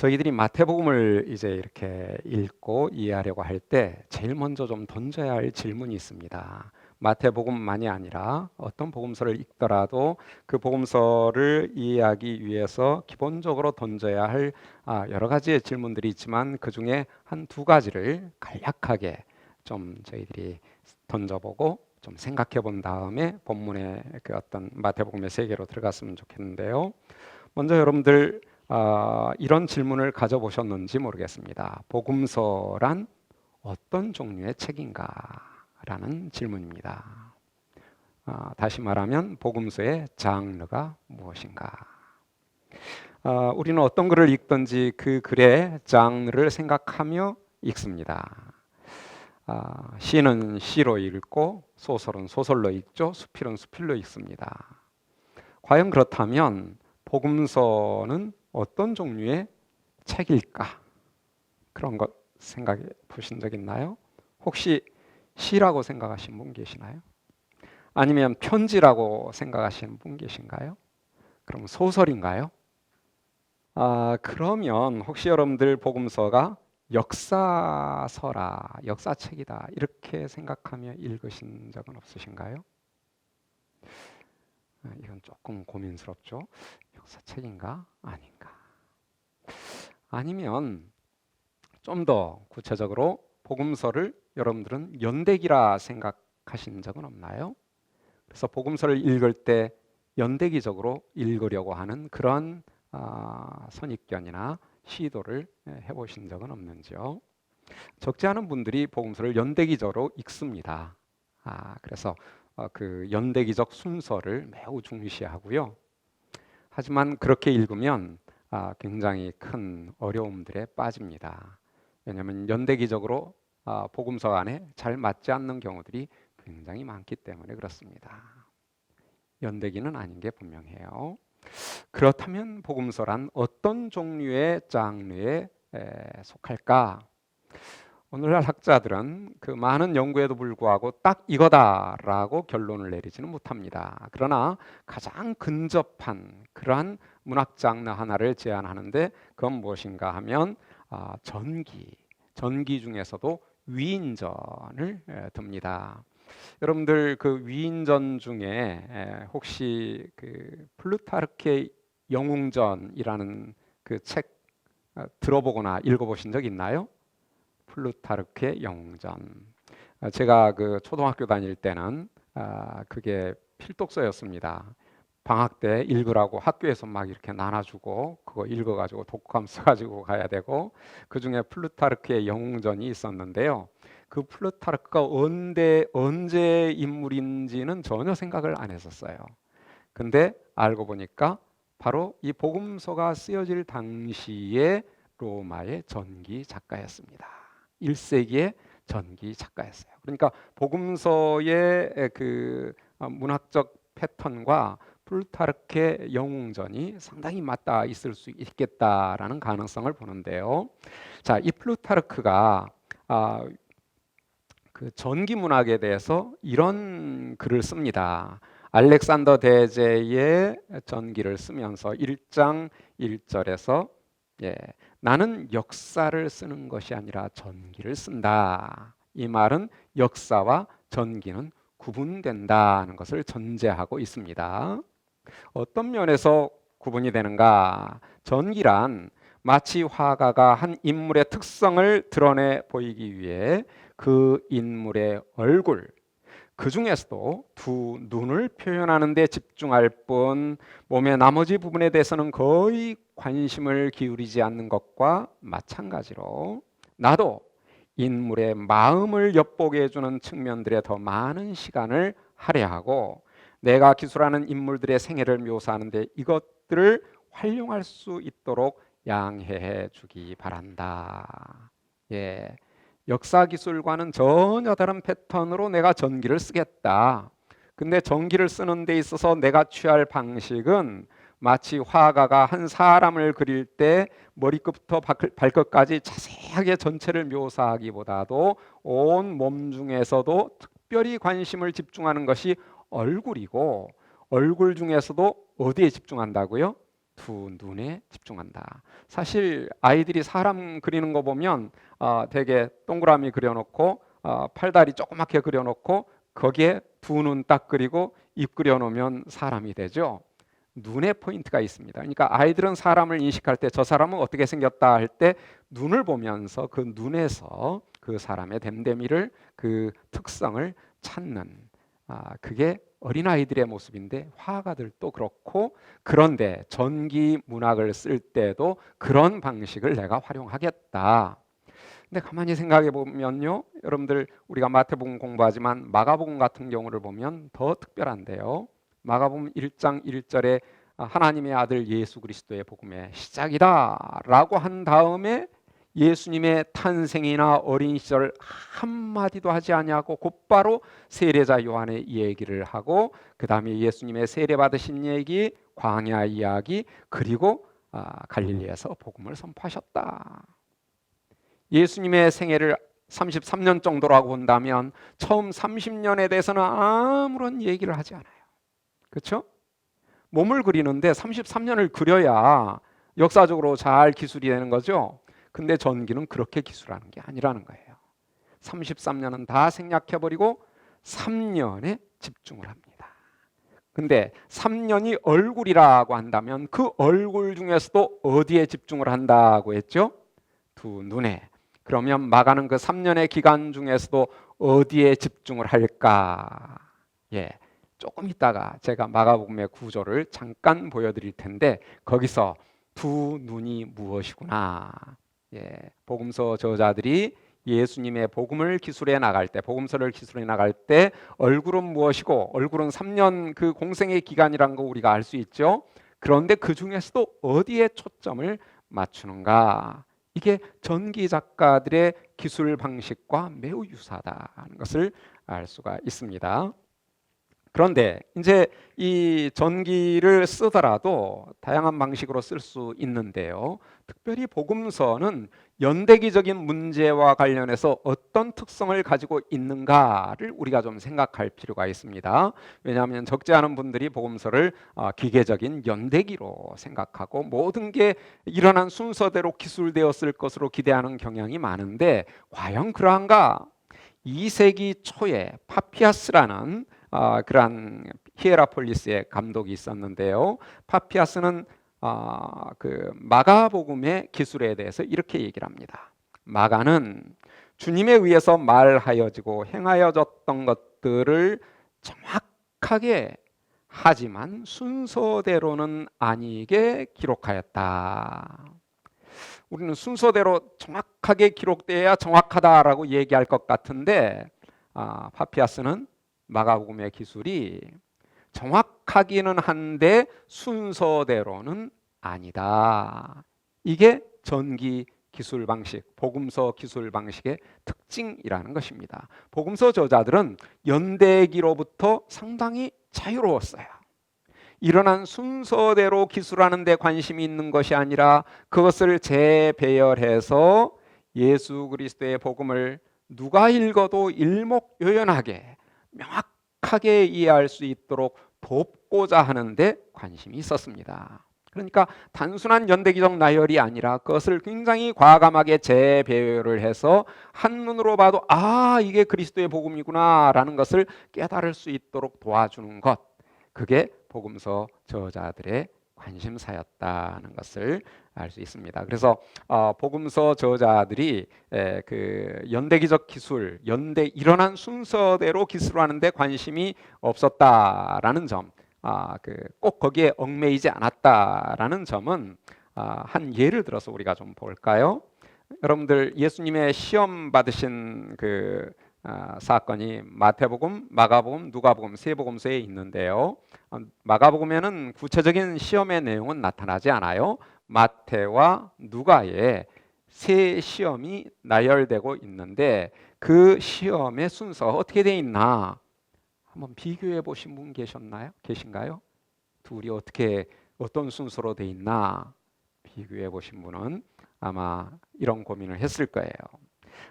저희들이 마태복음을 이제 이렇게 읽고 이해하려고 할 때 제일 먼저 좀 던져야 할 질문이 있습니다. 마태복음만이 아니라 어떤 복음서를 읽더라도 그 복음서를 이해하기 위해서 기본적으로 던져야 할 여러 가지의 질문들이 있지만 그 중에 한 두 가지를 간략하게 좀 저희들이 던져보고 좀 생각해 본 다음에 본문의 그 어떤 마태복음의 세계로 들어갔으면 좋겠는데요. 먼저 여러분들 이런 질문을 가져보셨는지 모르겠습니다. 복음서란 어떤 종류의 책인가? 라는 질문입니다. 다시 말하면 복음서의 장르가 무엇인가? 우리는 어떤 글을 읽든지 그 글의 장르를 생각하며 읽습니다. 시는 시로 읽고 소설은 소설로 읽죠. 수필은 수필로 읽습니다. 과연 그렇다면 복음서는 어떤 종류의 책일까? 그런 것 생각해 보신 적 있나요? 혹시 시라고 생각하시는 분 계시나요? 아니면 편지라고 생각하시는 분 계신가요? 그럼 소설인가요? 그러면 혹시 여러분들 복음서가 역사서라, 역사책이다 이렇게 생각하며 읽으신 적은 없으신가요? 이건 조금 고민스럽죠. 역사책인가? 아닌가? 아니면 좀 더 구체적으로 복음서를 여러분들은 연대기라 생각하신 적은 없나요? 그래서 복음서를 읽을 때 연대기적으로 읽으려고 하는 그런 선입견이나 시도를 해보신 적은 없는지요? 적지 않은 분들이 복음서를 연대기적으로 읽습니다. 그래서 그 연대기적 순서를 매우 중시하고요. 하지만 그렇게 읽으면 굉장히 큰 어려움들에 빠집니다. 왜냐하면 연대기적으로 복음서 안에 잘 맞지 않는 경우들이 굉장히 많기 때문에 그렇습니다. 연대기는 아닌 게 분명해요. 그렇다면 복음서란 어떤 종류의 장르에 속할까? 오늘날 학자들은 그 많은 연구에도 불구하고 딱 이거다라고 결론을 내리지는 못합니다. 그러나 가장 근접한 그러한 문학 장르 하나를 제안하는데 그건 무엇인가 하면 전기 중에서도 위인전을 듭니다. 여러분들 그 위인전 중에 혹시 그 플루타르크의 영웅전이라는 그 책 들어보거나 읽어보신 적 있나요? 플루타르크의 영웅전. 제가 그 초등학교 다닐 때는 그게 필독서였습니다. 방학 때 읽으라고 학교에서 막 이렇게 나눠주고 그거 읽어가지고 독후감 써가지고 가야 되고 그 중에 플루타르크의 영웅전이 있었는데요. 그 플루타르크가 언제 인물인지는 전혀 생각을 안 했었어요. 근데 알고 보니까 바로 이 복음서가 쓰여질 당시에 로마의 전기 작가였습니다. 1세기의 전기 작가였어요. 그러니까 복음서의 그 문학적 패턴과 플루타르크의 영웅전이 상당히 맞닿아 있을 수 있겠다라는 가능성을 보는데요. 자, 이 플루타르크가 그 전기 문학에 대해서 이런 글을 씁니다. 알렉산더 대제의 전기를 쓰면서 1장 1절에서 나는 역사를 쓰는 것이 아니라 전기를 쓴다. 이 말은 역사와 전기는 구분된다는 것을 전제하고 있습니다. 어떤 면에서 구분이 되는가? 전기란 마치 화가가 한 인물의 특성을 드러내 보이기 위해 그 인물의 얼굴, 그 중에서도 두 눈을 표현하는 데 집중할 뿐 몸의 나머지 부분에 대해서는 거의 관심을 기울이지 않는 것과 마찬가지로 나도 인물의 마음을 엿보게 해주는 측면들에 더 많은 시간을 할애하고 내가 기술하는 인물들의 생애를 묘사하는데 이것들을 활용할 수 있도록 양해해 주기 바란다. 역사 기술과는 전혀 다른 패턴으로 내가 전기를 쓰겠다. 근데 전기를 쓰는 데 있어서 내가 취할 방식은 마치 화가가 한 사람을 그릴 때 머리끝부터 발끝까지 자세하게 전체를 묘사하기보다도 온 몸 중에서도 특별히 관심을 집중하는 것이 얼굴이고 얼굴 중에서도 어디에 집중한다고요? 두 눈에 집중한다. 사실 아이들이 사람 그리는 거 보면 되게 동그라미 그려놓고 팔다리 조그맣게 그려놓고 거기에 두 눈 딱 그리고 입 그려놓으면 사람이 되죠. 눈에 포인트가 있습니다. 그러니까 아이들은 사람을 인식할 때 저 사람은 어떻게 생겼다 할 때 눈을 보면서 그 눈에서 그 사람의 됨됨이를 그 특성을 찾는 그게 어린아이들의 모습인데 화가들도 그렇고 그런데 전기 문학을 쓸 때도 그런 방식을 내가 활용하겠다. 근데 가만히 생각해 보면요. 여러분들 우리가 마태복음 공부하지만 마가복음 같은 경우를 보면 더 특별한데요. 마가복음 1장 1절에 하나님의 아들 예수 그리스도의 복음의 시작이다라고 한 다음에 예수님의 탄생이나 어린 시절 한마디도 하지 아니하고 곧바로 세례자 요한의 얘기를 하고 그 다음에 예수님의 세례 받으신 얘기, 광야 이야기, 그리고 갈릴리에서 복음을 선포하셨다. 예수님의 생애를 33년 정도라고 본다면 처음 30년에 대해서는 아무런 얘기를 하지 않아요. 그렇죠? 몸을 그리는데 33년을 그려야 역사적으로 잘 기술이 되는 거죠. 근데 전기는 그렇게 기술하는 게 아니라는 거예요. 33년은 다 생략해버리고 3년에 집중을 합니다. 근데 3년이 얼굴이라고 한다면 그 얼굴 중에서도 어디에 집중을 한다고 했죠? 두 눈에. 그러면 마가는 그 3년의 기간 중에서도 어디에 집중을 할까? 조금 있다가 제가 마가복음의 구조를 잠깐 보여드릴 텐데 거기서 두 눈이 무엇이구나. 복음서 저자들이 예수님의 복음을 기술해 나갈 때, 복음서를 기술해 나갈 때 얼굴은 무엇이고, 얼굴은 3년 그 공생의 기간이라는 거 우리가 알 수 있죠. 그런데 그 중에서도 어디에 초점을 맞추는가? 이게 전기 작가들의 기술 방식과 매우 유사하다는 것을 알 수가 있습니다. 그런데 이제 이 전기를 쓰더라도 다양한 방식으로 쓸 수 있는데요. 특별히 복음서는 연대기적인 문제와 관련해서 어떤 특성을 가지고 있는가를 우리가 좀 생각할 필요가 있습니다. 왜냐하면 적지 않은 분들이 복음서를 기계적인 연대기로 생각하고 모든 게 일어난 순서대로 기술되었을 것으로 기대하는 경향이 많은데 과연 그러한가? 2세기 초에 파피아스라는 그러한 히에라폴리스의 감독이 있었는데요. 파피아스는 그 마가복음의 기술에 대해서 이렇게 얘기를 합니다. 마가는 주님에 의해서 말하여지고 행하여졌던 것들을 정확하게 하지만 순서대로는 아니게 기록하였다. 우리는 순서대로 정확하게 기록돼야 정확하다라고 얘기할 것 같은데 파피아스는 마가복음의 기술이 정확하기는 한데 순서대로는 아니다. 이게 전기 기술 방식, 복음서 기술 방식의 특징이라는 것입니다. 복음서 저자들은 연대기로부터 상당히 자유로웠어요. 일어난 순서대로 기술하는 데 관심이 있는 것이 아니라 그것을 재배열해서 예수 그리스도의 복음을 누가 읽어도 일목요연하게 명확하게 이해할 수 있도록 돕고자 하는데 관심이 있었습니다. 그러니까 단순한 연대기적 나열이 아니라 그것을 굉장히 과감하게 재배열을 해서 한눈으로 봐도 이게 그리스도의 복음이구나 라는 것을 깨달을 수 있도록 도와주는 것, 그게 복음서 저자들의 관심사였다는 것을 알 수 있습니다. 그래서 복음서 저자들이 그 연대기적 기술, 일어난 순서대로 기술하는데 관심이 없었다라는 점, 꼭 거기에 얽매이지 않았다라는 점은 한 예를 들어서 우리가 좀 볼까요? 여러분들 예수님의 시험 받으신 그 사건이 마태복음, 마가복음, 누가복음 세 복음서에 있는데요. 마가복음에는 구체적인 시험의 내용은 나타나지 않아요. 마태와 누가의 세 시험이 나열되고 있는데 그 시험의 순서가 어떻게 돼 있나 한번 비교해 보신 분 계신가요? 둘이 어떤 순서로 돼 있나 비교해 보신 분은 아마 이런 고민을 했을 거예요.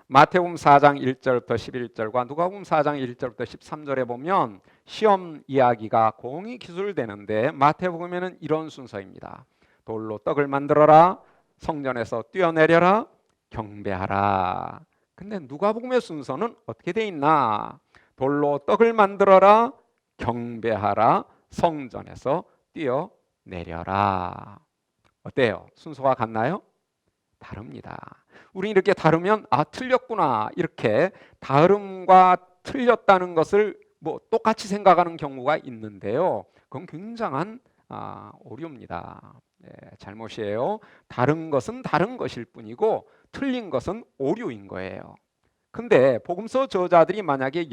마태복음 4장 1절부터 11절과 누가복음 4장 1절부터 13절에 보면 시험 이야기가 공이 기술되는데 마태복음에는 이런 순서입니다. 돌로 떡을 만들어라. 성전에서 뛰어내려라. 경배하라. 근데 누가복음의 순서는 어떻게 돼 있나? 돌로 떡을 만들어라. 경배하라. 성전에서 뛰어내려라. 어때요? 순서가 같나요? 다릅니다. 우리 이렇게 다르면 틀렸구나 이렇게 다름과 틀렸다는 것을 똑같이 생각하는 경우가 있는데요. 그건 굉장한 오류입니다. 잘못이에요. 다른 것은 다른 것일 뿐이고 틀린 것은 오류인 거예요. 근데 복음서 저자들이 만약에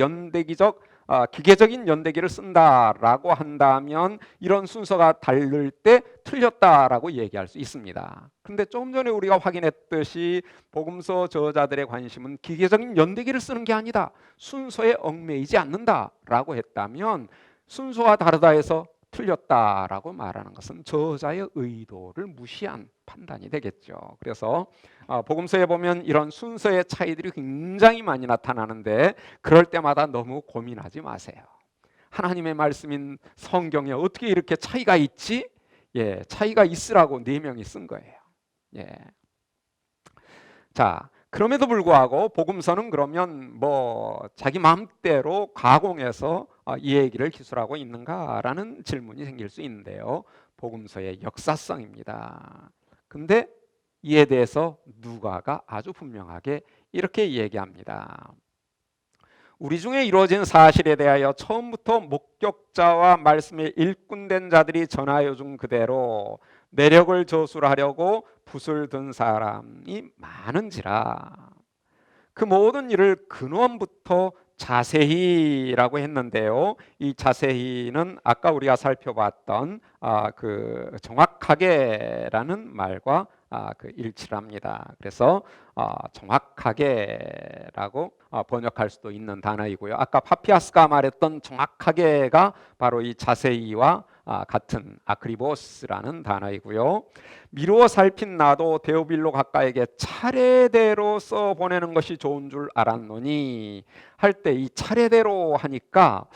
기계적인 연대기를 쓴다라고 한다면 이런 순서가 다를 때 틀렸다라고 얘기할 수 있습니다. 근데 조금 전에 우리가 확인했듯이 복음서 저자들의 관심은 기계적인 연대기를 쓰는 게 아니다. 순서에 얽매이지 않는다라고 했다면 순서가 다르다 해서 틀렸다라고 말하는 것은 저자의 의도를 무시한 판단이 되겠죠. 그래서 복음서에 보면 이런 순서의 차이들이 굉장히 많이 나타나는데 그럴 때마다 너무 고민하지 마세요. 하나님의 말씀인 성경에 어떻게 이렇게 차이가 있지? 차이가 있으라고 4명이 쓴 거예요. 자, 그럼에도 불구하고 복음서는 그러면 자기 마음대로 가공해서 이 얘기를 기술하고 있는가라는 질문이 생길 수 있는데요. 복음서의 역사성입니다. 근데 이에 대해서 누가가 아주 분명하게 이렇게 얘기합니다. 우리 중에 이루어진 사실에 대하여 처음부터 목격자와 말씀에 일꾼된 자들이 전하여 준 그대로 내력을 저술하려고 붓을 든 사람이 많은지라. 그 모든 일을 근원부터 자세히라고 했는데요. 이 자세히는 아까 우리가 살펴봤던 그 정확하게라는 말과 일치합니다. 그래서 정확하게라고 번역할 수도 있는 단어이고요. 아까 파피아스가 말했던 정확하게가 바로 이 자세히와 같은 아크리보스라는 단어이고요. 미루어 살핀 나도 데오빌로 각가에게 차례대로 써 보내는 것이 좋은 줄 알았노니 할 때 이 차례대로 하니까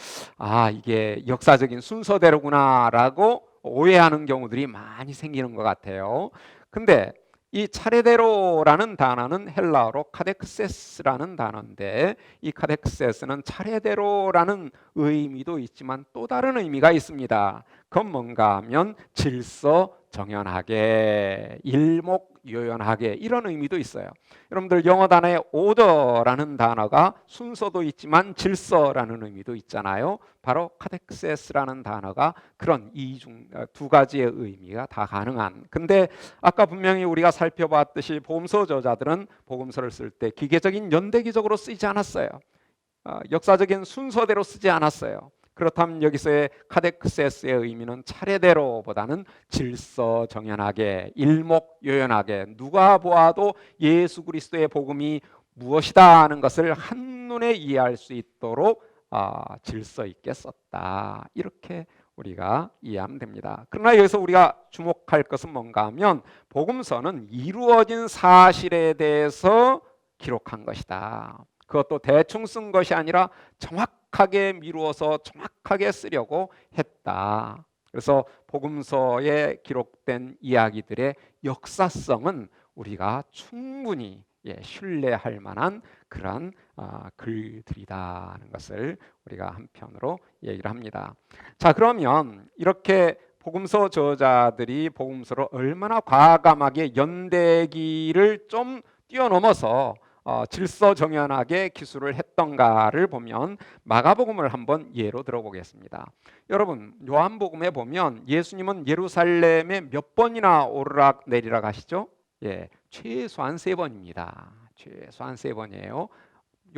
이게 역사적인 순서대로구나라고 오해하는 경우들이 많이 생기는 것 같아요. 근데 이 차례대로라는 단어는 헬라어로 카덱세스라는 단어인데 이 카덱세스는 차례대로라는 의미도 있지만 또 다른 의미가 있습니다. 그건 뭔가 하면 질서정연하게, 일목요연하게 이런 의미도 있어요. 여러분들 영어 단어에 order라는 단어가 순서도 있지만 질서라는 의미도 있잖아요. 바로 카덱세스라는 단어가 그런 두 가지의 의미가 다 가능한. 근데 아까 분명히 우리가 살펴봤듯이 복음서 저자들은 복음서를 쓸 때 기계적인 연대기적으로 쓰지 않았어요. 역사적인 순서대로 쓰지 않았어요. 그렇다면 여기서의 카덱세스의 의미는 차례대로보다는 질서정연하게, 일목요연하게 누가 보아도 예수 그리스도의 복음이 무엇이다 하는 것을 한눈에 이해할 수 있도록 질서 있게 썼다. 이렇게 우리가 이해하면 됩니다. 그러나 여기서 우리가 주목할 것은 뭔가 하면 복음서는 이루어진 사실에 대해서 기록한 것이다. 그것도 대충 쓴 것이 아니라 정확하게 미루어서 정확하게 쓰려고 했다. 그래서 복음서에 기록된 이야기들의 역사성은 우리가 충분히 신뢰할 만한 그런 글들이다는 것을 우리가 한편으로 얘기를 합니다. 자, 그러면 이렇게 복음서 저자들이 복음서로 얼마나 과감하게 연대기를 좀 뛰어넘어서 질서정연하게 기술을 했던가를 보면 마가복음을 한번 예로 들어보겠습니다. 여러분 요한복음에 보면 예수님은 예루살렘에 몇 번이나 오르락 내리락 하시죠? 최소한 3번입니다. 최소한 3번이에요.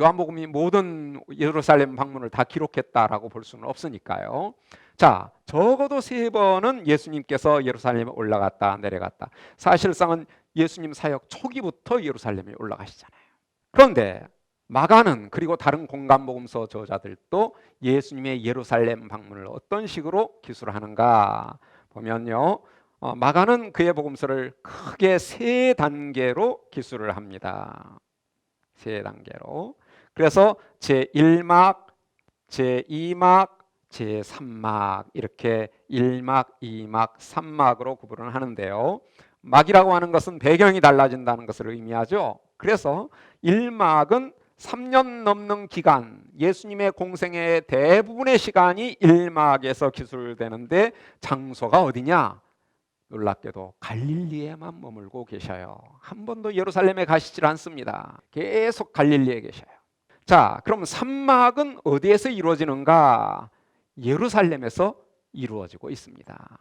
요한복음이 모든 예루살렘 방문을 다 기록했다라고 볼 수는 없으니까요. 자, 적어도 3번은 예수님께서 예루살렘에 올라갔다 내려갔다. 사실상은 예수님 사역 초기부터 예루살렘에 올라가시잖아요. 그런데 마가는 그리고 다른 공간복음서 저자들도 예수님의 예루살렘 방문을 어떤 식으로 기술하는가 보면요. 마가는 그의 복음서를 크게 3단계로 기술을 합니다. 3단계로. 그래서 제1막, 제2막, 제3막 이렇게 1막, 2막, 3막으로 구분을 하는데요. 막이라고 하는 것은 배경이 달라진다는 것을 의미하죠. 그래서 1막은 3년 넘는 기간, 예수님의 공생의 대부분의 시간이 1막에서 기술되는데 장소가 어디냐? 놀랍게도 갈릴리에만 머물고 계셔요. 한 번도 예루살렘에 가시질 않습니다. 계속 갈릴리에 계셔요. 자, 그럼 3막은 어디에서 이루어지는가? 예루살렘에서 이루어지고 있습니다.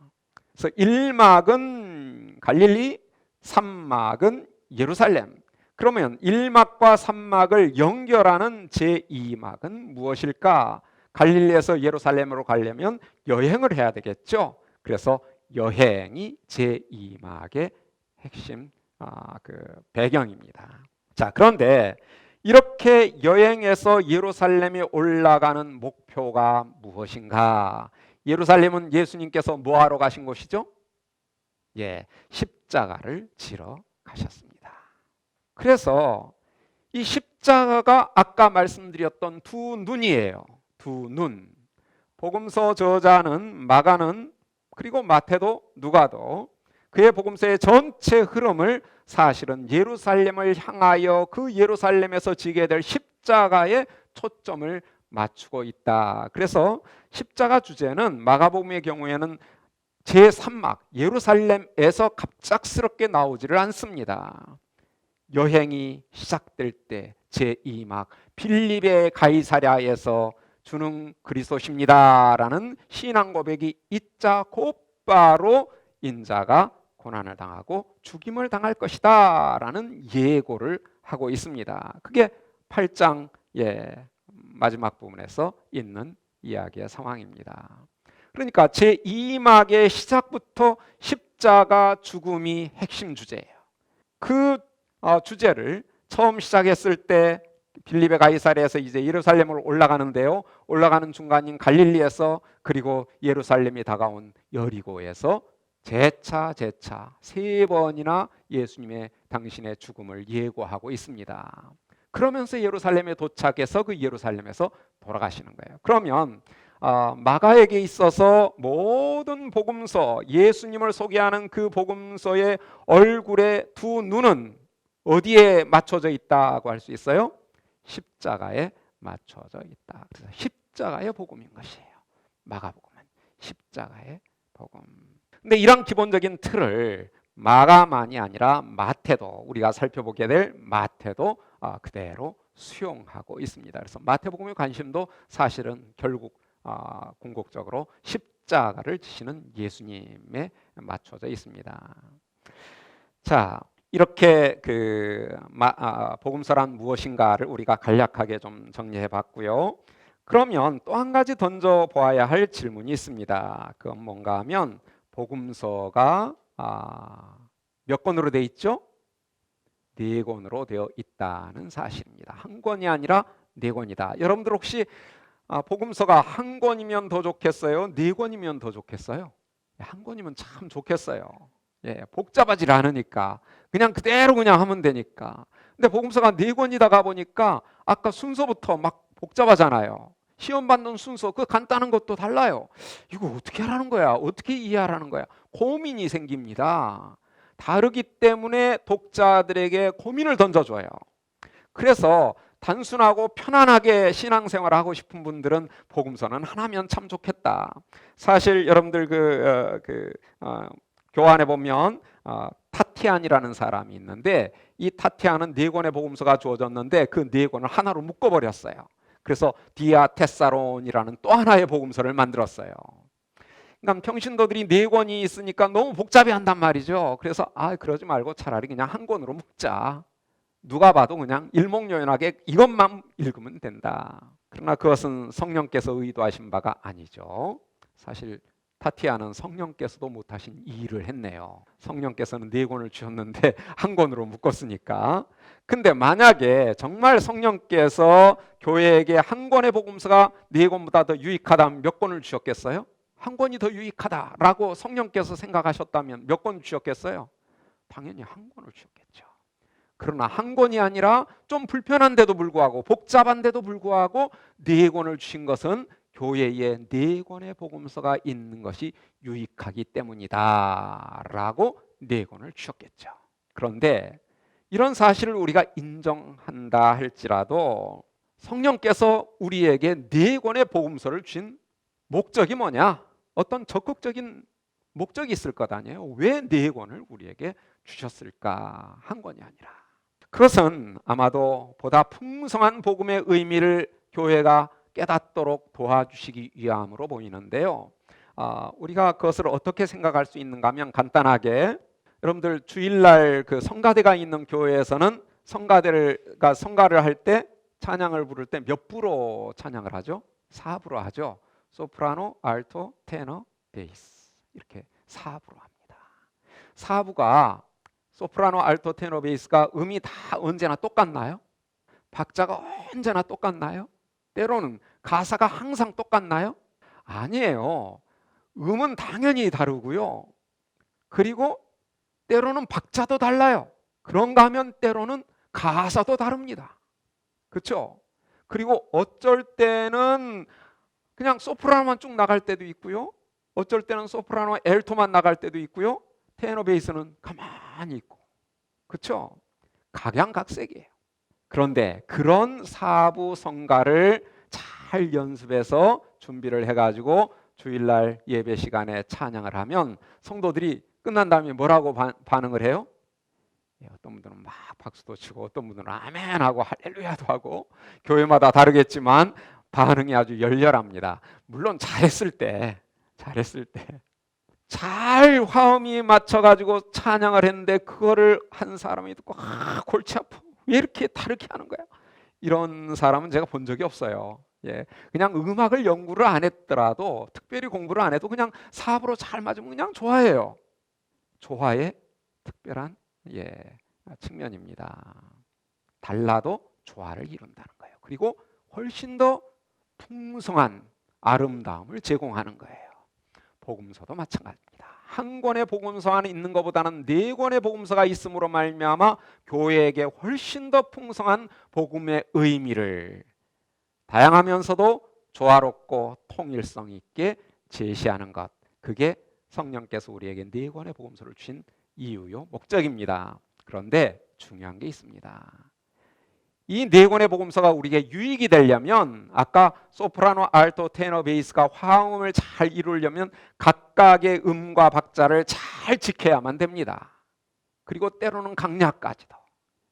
그래서 1막은 갈릴리, 3막은 예루살렘. 그러면 1막과 3막을 연결하는 제2막은 무엇일까? 갈릴리에서 예루살렘으로 가려면 여행을 해야 되겠죠. 그래서 여행이 제2막의 핵심 배경입니다. 자, 그런데 이렇게 여행해서 예루살렘에 올라가는 목표가 무엇인가? 예루살렘은 예수님께서 뭐하러 가신 곳이죠? 예, 십자가를 지러 가셨습니다. 그래서 이 십자가가 아까 말씀드렸던 두 눈이에요. 두 눈. 복음서 저자는 마가는 그리고 마태도 누가도 그의 복음서의 전체 흐름을 사실은 예루살렘을 향하여 그 예루살렘에서 지게 될 십자가에 초점을 맞추고 있다. 그래서 십자가 주제는 마가복음의 경우에는 제3막 예루살렘에서 갑작스럽게 나오지를 않습니다. 여행이 시작될 때 제2막 빌립의 가이사랴에서 주는 그리스도십니다라는 신앙 고백이 있자 곧바로 인자가 고난을 당하고 죽임을 당할 것이다 라는 예고를 하고 있습니다. 그게 8장 마지막 부분에서 있는 이야기의 상황입니다. 그러니까 제2막의 시작부터 십자가 죽음이 핵심 주제예요. 그 주제를 처음 시작했을 때 빌립의 가이사랴에서 이제 예루살렘으로 올라가는데요. 올라가는 중간인 갈릴리에서 그리고 예루살렘이 다가온 여리고에서 재차 세 번이나 예수님의 당신의 죽음을 예고하고 있습니다. 그러면서 예루살렘에 도착해서 그 예루살렘에서 돌아가시는 거예요. 그러면 마가에게 있어서 모든 복음서, 예수님을 소개하는 그 복음서의 얼굴의 두 눈은 어디에 맞춰져 있다고 할 수 있어요? 십자가에 맞춰져 있다. 그래서 십자가의 복음인 것이에요. 마가복음은 십자가의 복음. 근데 이런 기본적인 틀을 마가만이 아니라 마태도, 우리가 살펴보게 될 마태도 그대로 수용하고 있습니다. 그래서 마태복음의 관심도 사실은 결국 궁극적으로 십자가를 지시는 예수님에 맞춰져 있습니다. 자, 이렇게 복음서란 무엇인가를 우리가 간략하게 좀 정리해 봤고요. 그러면 또 한 가지 던져 보아야 할 질문이 있습니다. 그건 뭔가 하면 복음서가 몇 권으로 되어 있죠? 4권으로 되어 있다는 사실입니다. 한 권이 아니라 4권이다. 여러분들 혹시 복음서가 한 권이면 더 좋겠어요? 4권이면 더 좋겠어요? 한 권이면 참 좋겠어요. 복잡하지 않으니까 그냥 그대로 그냥 하면 되니까. 근데 복음서가 4권이다 가보니까 아까 순서부터 막 복잡하잖아요. 시험 받는 순서 그 간단한 것도 달라요. 이거 어떻게 하라는 거야? 어떻게 이해하라는 거야? 고민이 생깁니다. 다르기 때문에 독자들에게 고민을 던져줘요. 그래서 단순하고 편안하게 신앙생활을 하고 싶은 분들은 복음서는 하나면 참 좋겠다. 사실 여러분들 교환에 보면 타티안이라는 사람이 있는데 이 타티안은 4권의 복음서가 주어졌는데 그 4권을 하나로 묶어버렸어요. 그래서 디아테사론이라는 또 하나의 복음서를 만들었어요. 그러니까 평신도들이 4권이 있으니까 너무 복잡해한단 말이죠. 그래서 그러지 말고 차라리 그냥 한 권으로 묶자. 누가 봐도 그냥 일목요연하게 이것만 읽으면 된다. 그러나 그것은 성령께서 의도하신 바가 아니죠. 사실 타티아는 성령께서도 못하신 일을 했네요. 성령께서는 4권을 주셨는데 한 권으로 묶었으니까. 근데 만약에 정말 성령께서 교회에게 한 권의 복음서가 4권보다 더 유익하다면 몇 권을 주셨겠어요? 한 권이 더 유익하다라고 성령께서 생각하셨다면 몇 권 주셨겠어요? 당연히 한 권을 주셨겠죠. 그러나 한 권이 아니라 좀 불편한데도 불구하고 복잡한데도 불구하고 4권을 주신 것은 교회에 4권의 복음서가 있는 것이 유익하기 때문이다 라고 4권을 주셨겠죠. 그런데 이런 사실을 우리가 인정한다 할지라도 성령께서 우리에게 4권의 복음서를 주신 목적이 뭐냐? 어떤 적극적인 목적이 있을 것 아니에요. 왜 4권을 우리에게 주셨을까 한 권이 아니라, 그것은 아마도 보다 풍성한 복음의 의미를 교회가 깨닫도록 도와주시기 위함으로 보이는데요. 우리가 그것을 어떻게 생각할 수 있는가 하면 간단하게, 여러분들 주일날 그 성가대가 있는 교회에서는 성가를 할 때, 찬양을 부를 때 몇 부로 찬양을 하죠? 4부로 하죠. 소프라노, 알토, 테너, 베이스, 이렇게 4부로 합니다. 4부가 소프라노, 알토, 테너, 베이스가 음이 다 언제나 똑같나요? 박자가 언제나 똑같나요? 때로는 가사가 항상 똑같나요? 아니에요. 음은 당연히 다르고요. 그리고 때로는 박자도 달라요. 그런가 하면 때로는 가사도 다릅니다. 그렇죠? 그리고 어쩔 때는 그냥 소프라노만 쭉 나갈 때도 있고요. 어쩔 때는 소프라노, 엘토만 나갈 때도 있고요. 테너, 베이스는 가만히 있고. 그렇죠? 각양각색이에요. 그런데 그런 4부 성가를 잘 연습해서 준비를 해가지고 주일날 예배 시간에 찬양을 하면 성도들이 끝난 다음에 뭐라고 반응을 해요? 어떤 분들은 막 박수도 치고, 어떤 분들은 아멘 하고 할렐루야도 하고, 교회마다 다르겠지만 반응이 아주 열렬합니다. 물론 잘했을 때 잘 화음이 맞춰가지고 찬양을 했는데 그거를 한 사람이 듣고 골치 아파, 왜 이렇게 다르게 하는 거야? 이런 사람은 제가 본 적이 없어요. 그냥 음악을 연구를 안 했더라도, 특별히 공부를 안 해도 그냥 4부로 잘 맞으면 그냥 좋아해요. 조화의 특별한 측면입니다. 달라도 조화를 이룬다는 거예요. 그리고 훨씬 더 풍성한 아름다움을 제공하는 거예요. 복음서도 마찬가지입니다. 한 권의 복음서 안에 있는 것보다는 4권의 복음서가 있음으로 말미암아 교회에게 훨씬 더 풍성한 복음의 의미를 다양하면서도 조화롭고 통일성 있게 제시하는 것, 그게 성령께서 우리에게 4권의 복음서를 주신 이유요 목적입니다. 그런데 중요한 게 있습니다. 이 4권의 복음서가 우리에게 유익이 되려면, 아까 소프라노, 알토, 테너, 베이스가 화음을 잘 이루려면 각각의 음과 박자를 잘 지켜야만 됩니다. 그리고 때로는 강약까지도.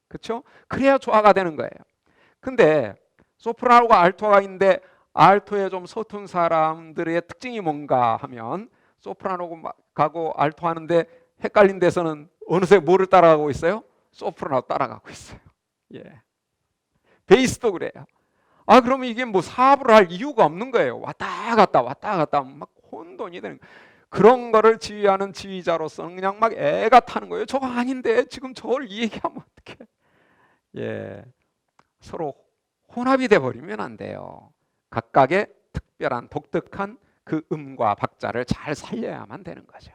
그렇죠? 그래야 조화가 되는 거예요. 근데 소프라노가 알토가 있는데 알토에 좀 서툰 사람들의 특징이 뭔가 하면, 소프라노하고 알토 하는데 헷갈린 데서는 어느새 뭐를 따라가고 있어요? 소프라노 따라가고 있어요. 베이스도 그래요. 그러면 이게 뭐 4부를 할 이유가 없는 거예요. 왔다 갔다 막 혼돈이 되는 거예요. 그런 거를 지휘하는 지휘자로서는 그냥 막 애가 타는 거예요. 저거 아닌데 지금 저걸 얘기하면 어떡해. 서로 혼합이 돼 버리면 안 돼요. 각각의 특별한 독특한 그 음과 박자를 잘 살려야만 되는 거죠.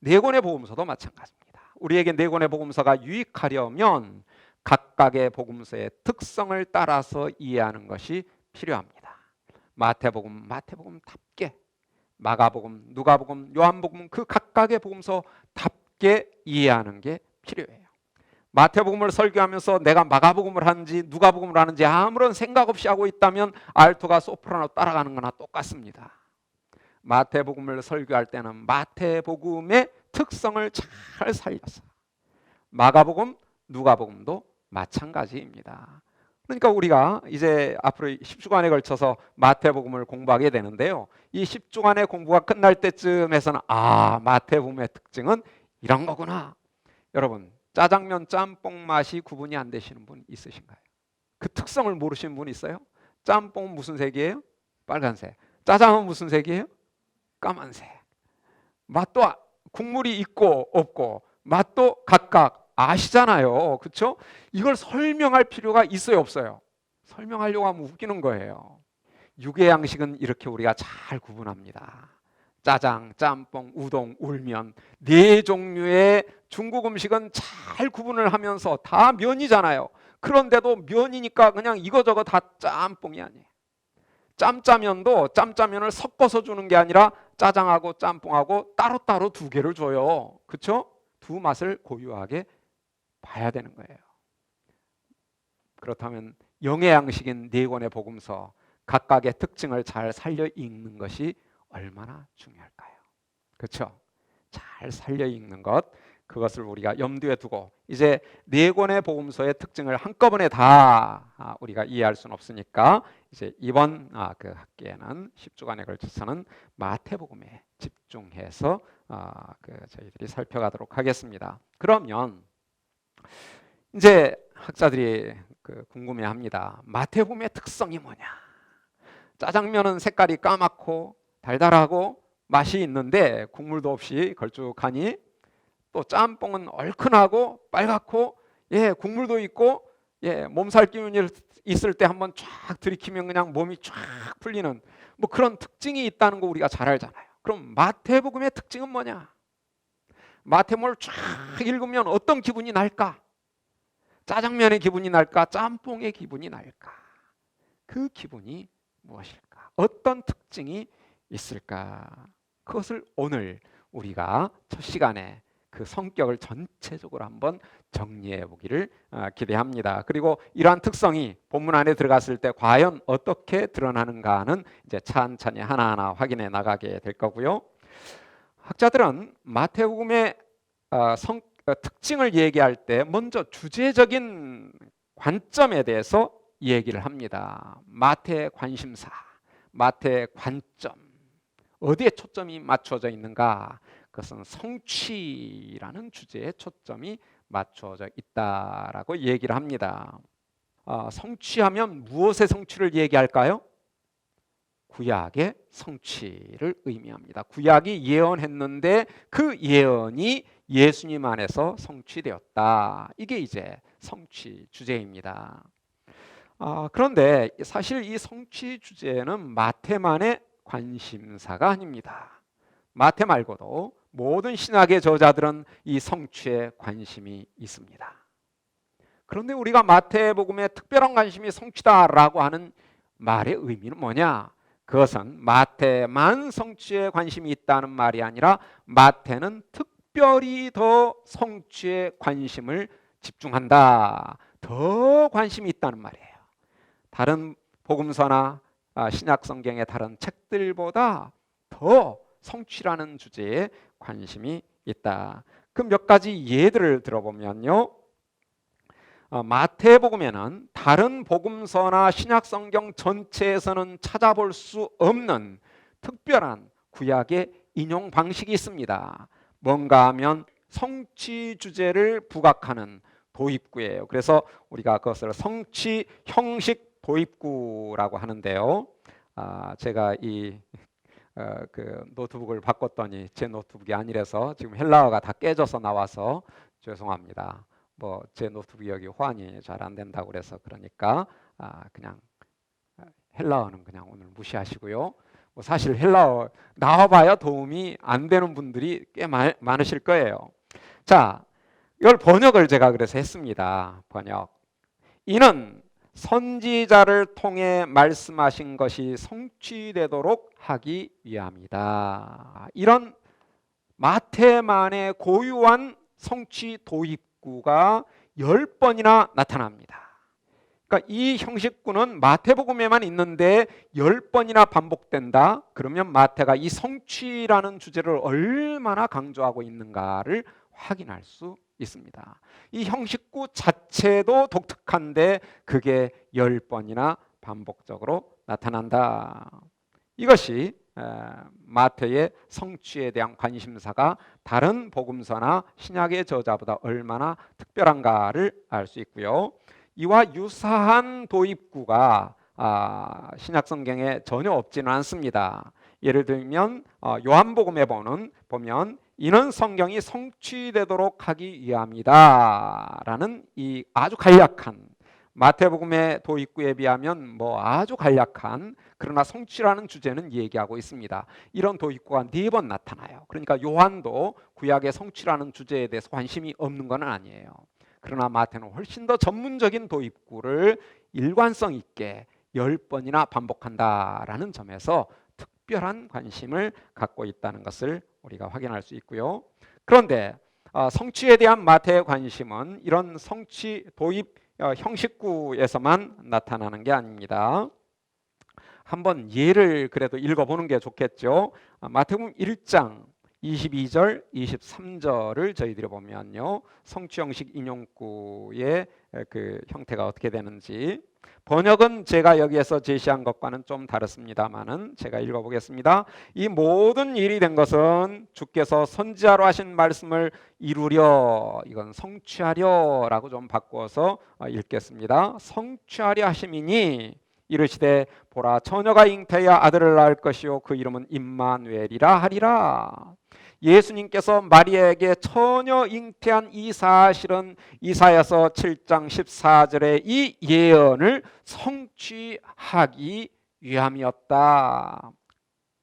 4권의 복음서도 마찬가지입니다. 우리에게 4권의 복음서가 유익하려면 각각의 복음서의 특성을 따라서 이해하는 것이 필요합니다. 마태복음답게, 마가복음, 누가복음, 요한복음, 그 각각의 복음서답게 이해하는 게 필요해요. 마태복음을 설교하면서 내가 마가복음을 하는지 누가복음을 하는지 아무런 생각 없이 하고 있다면 알토가 소프라노 따라가는 거나 똑같습니다. 마태복음을 설교할 때는 마태복음의 특성을 잘 살려서, 마가복음, 누가복음도 마찬가지입니다. 그러니까 우리가 이제 앞으로 10주간에 걸쳐서 마태복음을 공부하게 되는데요. 이 10주간의 공부가 끝날 때쯤에서는 마태복음의 특징은 이런 거구나. 여러분, 짜장면 짬뽕 맛이 구분이 안 되시는 분 있으신가요? 그 특성을 모르시는 분 있어요? 짬뽕은 무슨 색이에요? 빨간색. 짜장은 무슨 색이에요? 까만색. 맛도 국물이 있고 없고 맛도 각각 아시잖아요. 그렇죠? 이걸 설명할 필요가 있어요, 없어요? 설명하려고 하면 웃기는 거예요. 육의 양식은 이렇게 우리가 잘 구분합니다. 짜장, 짬뽕, 우동, 울면 4종류의 중국 음식은 잘 구분을 하면서 다 면이잖아요. 그런데도 면이니까 그냥 이거저거 다 짬뽕이 아니에요. 짬짜면도 짬짜면을 섞어서 주는 게 아니라 짜장하고 짬뽕하고 따로따로 두 개를 줘요. 그렇죠? 두 맛을 고유하게 봐야 되는 거예요. 그렇다면 영의 양식인 네 권의 복음서 각각의 특징을 잘 살려 읽는 것이 얼마나 중요할까요? 그렇죠? 잘 살려 읽는 것, 그것을 우리가 염두에 두고 이제 네 권의 복음서의 특징을 한꺼번에 다 우리가 이해할 수는 없으니까 이제 이번 그 학기에는 10주간에 걸쳐서는 마태복음에 집중해서 저희들이 살펴가도록 하겠습니다. 그러면 이제 학자들이 궁금해합니다. 마태복음의 특성이 뭐냐? 짜장면은 색깔이 까맣고 달달하고 맛이 있는데 국물도 없이 걸쭉하니, 또 짬뽕은 얼큰하고 빨갛고 국물도 있고 몸살 기운이 있을 때 한번 쫙 들이키면 그냥 몸이 쫙 풀리는 뭐 그런 특징이 있다는 거 우리가 잘 알잖아요. 그럼 마태복음의 특징은 뭐냐? 마태복음을 쫙 읽으면 어떤 기분이 날까? 짜장면의 기분이 날까? 짬뽕의 기분이 날까? 그 기분이 무엇일까? 어떤 특징이 있을까? 그것을 오늘 우리가 첫 시간에 그 성격을 전체적으로 한번 정리해 보기를 기대합니다. 그리고 이러한 특성이 본문 안에 들어갔을 때 과연 어떻게 드러나는가는 이제 찬찬히 하나하나 확인해 나가게 될 거고요. 학자들은 마태복음의 특징을 얘기할 때 먼저 주제적인 관점에 대해서 얘기를 합니다. 마태의 관심사, 마태의 관점, 어디에 초점이 맞춰져 있는가? 그것은 성취라는 주제에 초점이 맞춰져 있다라고 얘기를 합니다. 성취하면 무엇의 성취를 얘기할까요? 구약의 성취를 의미합니다. 구약이 예언했는데 그 예언이 예수님 안에서 성취되었다. 이게 이제 성취 주제입니다. 그런데 사실 이 성취 주제는 마태만의 관심사가 아닙니다. 마태 말고도 모든 신약의 저자들은 이 성취에 관심이 있습니다. 그런데 우리가 마태복음에 특별한 관심이 성취다라고 하는 말의 의미는 뭐냐? 그것은 마태만 성취에 관심이 있다는 말이 아니라 마태는 특별히 더 성취에 관심을 집중한다, 더 관심이 있다는 말이에요. 다른 복음서나 신약 성경의 다른 책들보다 더 성취라는 주제에 관심이 있다. 그 몇 가지 예들을 들어보면요, 마태복음에는 다른 복음서나 신약 성경 전체에서는 찾아볼 수 없는 특별한 구약의 인용 방식이 있습니다. 뭔가 하면 성취 주제를 부각하는 도입구예요. 그래서 우리가 그것을 성취 형식 도입구라고 하는데요. 제가 그 노트북을 바꿨더니 제 노트북이 아니라서 지금 헬라어가 다 깨져서 나와서 죄송합니다. 뭐 제 노트북이 여기 호환이 잘 안 된다고 그래서 그러니까 그냥 헬라어는 그냥 오늘 무시하시고요. 뭐 사실 헬라어 나와봐야 도움이 안 되는 분들이 꽤 많으실 거예요. 자, 이걸 번역을 제가 그래서 했습니다. 번역. 이는 선지자를 통해 말씀하신 것이 성취되도록 하기 위함이다. 이런 마태만의 고유한 성취 도입구가 10번이나 나타납니다. 그러니까 이 형식구는 마태복음에만 있는데 10번이나 반복된다. 그러면 마태가 이 성취라는 주제를 얼마나 강조하고 있는가를 확인할 수 있습니다. 이 형식구 자체도 독특한데 그게 10번이나 반복적으로 나타난다. 이것이 마태의 성취에 대한 관심사가 다른 복음서나 신약의 저자보다 얼마나 특별한가를 알 수 있고요. 이와 유사한 도입구가 신약 성경에 전혀 없지는 않습니다. 예를 들면 요한복음에 보면 이는 성경이 성취되도록 하기 위함이다 라는 이 아주 간략한, 마태복음의 도입구에 비하면 뭐 아주 간략한, 그러나 성취라는 주제는 얘기하고 있습니다. 이런 도입구가 4번 나타나요. 그러니까 요한도 구약의 성취라는 주제에 대해서 관심이 없는 건 아니에요. 그러나 마태는 훨씬 더 전문적인 도입구를 일관성 있게 10번이나 반복한다라는 점에서 특별한 관심을 갖고 있다는 것을 우리가 확인할 수 있고요. 그런데 성취에 대한 마태의 관심은 이런 성취 도입 형식구에서만 나타나는 게 아닙니다. 한번 예를 그래도 읽어보는 게 좋겠죠. 마태복음 1장 22절, 23절을 저희들이 보면요, 성취 형식 인용구의 그 형태가 어떻게 되는지, 번역은 제가 여기에서 제시한 것과는 좀 다릅니다만은 제가 읽어보겠습니다. 이 모든 일이 된 것은 주께서 선지자로 하신 말씀을 이루려, 이건 성취하려라고 좀 바꿔서 읽겠습니다. 성취하려 하심이니 이르시되 보라 처녀가 잉태하여 아들을 낳을 것이요 그 이름은 임마누엘이라 하리라. 예수님께서 마리아에게 처녀 잉태한 이 사실은 이사야서 7장 14절의 이 예언을 성취하기 위함이었다